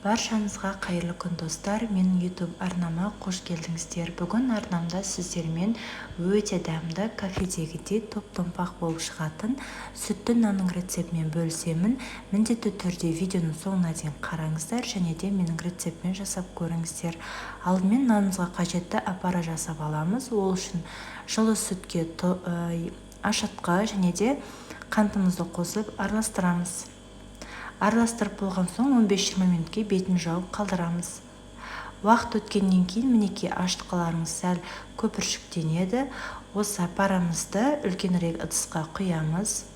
Баршаңызға қайырлы күн достар, менің YouTube арнама қош келдіңіздер. Бүгін арнамда сіздермен өте дәмді кафедегідей топ-томпақ болып шығатын сүтті нанның рецептімен бөлісемін. Міндетті түрде видеоның соңына дейін қараңыздар және де менің рецептімен жасап көріңіздер. Алдымен нанымызға қажетті аппара жасап аламыз. Ол үшін жылы сүтке ашытқы және де қантымызды қосып араластырамыз. Араластырып болған соң 15-20 минутке бетін жауып қалдырамыз. Уақыт өткеннен кейін мінекей ашытқыларымыз сәл көпіршіктенеді. Осы аппарамызды үлкенірек ыдысқа құямыз.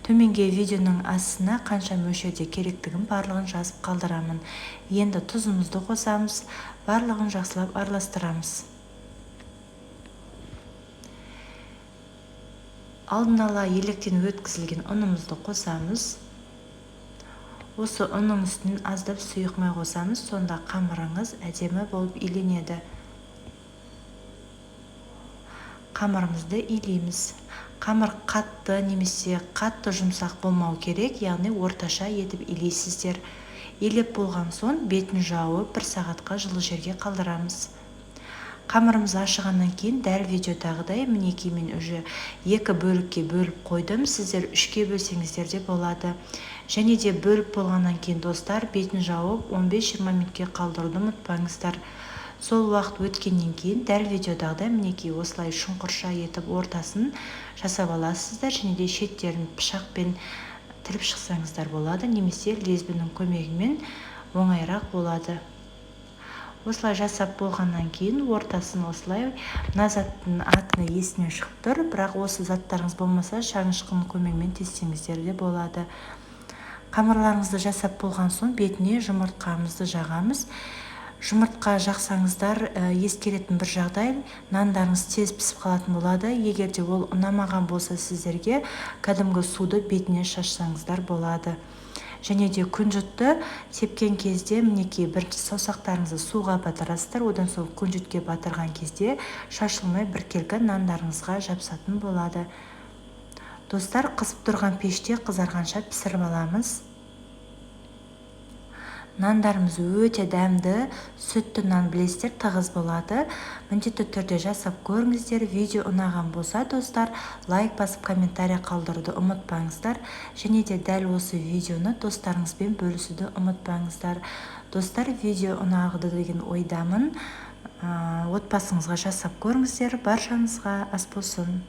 Төменге видеоның астына қанша мөлшерде керектігін барлығын жазып қалдырамын. Енді тұзымызды қосамыз, барлығын жақсылап араластырамыз. Алдын ала електен өткізілген ұнымызды қосамыз. Осы ұнның үстінен аздап сұйық май қосамыз, сонда қамырыңыз әдемі болып иленеді. Қамырымызды илейміз. Қамыр қатты немесе қатты жұмсақ болмау керек, яғни орташа етіп илейсіздер. Илеп болған соң бетін жауып 1 сағатқа жылы жерге қалдырамыз. Қамырымыз ашығаннан кейін дәл видеодағыдай мінекей мен уже 2 бөлікке бөліп қойдым. Сіздер 3-ке бөлсеңіздер де болады. Және де бөліп болғаннан кейін достар бетін жауып 15-20 минутке қалдыруды ұмытпаңыздар. Сол уақыт өткеннен кейін дәл видеодағыдай мінекей осылай шұңқырша етіп ортасын жасап аласыздар және де шеттерін пышақпен тіліп шықсаңыздар болады, немесе лезвінің көмегімен оңайырақ болады. Осылай жасап болғаннан кейін ортасын осылай, мына заттың атыны есінен шығып тұр, бірақ осы заттарыңыз болмаса шаңышқының көмегімен тестеңіздер де болады. Қамырларыңызды жасап болған соң бетіне жұмыртқамызды жағамыз. Жұмыртқа жақсаңыздар ескеретін бір жағдай, нандарыңыз тез пісіп қалатын болады. Егер де ол ұнамаған болса сіздерге кәдімгі суды бетіне шашсаңыздар болады. Және де күнжітті тепкен кезде мінекей бірінші саусақтарыңызды суға батырасыздар, одан соң күнжітке батырған кезде шашылмай біркелкі нандарыңызға жабысатын болады. Достар, қысып тұрған пеште қызарғанша пісіріп аламыз. Нандарымыз өте дәмді, сүтті нан білесіздер, тығыз болады. Міндетті түрде жасап көріңіздер. Видео ұнаған болса достар, лайк басып комментарий қалдыруды ұмытпаңыздар. Және де дәл осы видеоны достарыңызбен бөлісуді ұмытпаңыздар. Достар, видео ұнағыды деген ойдамын. Отбасыңызға жасап көріңіздер. Баршаңызға ас болсын.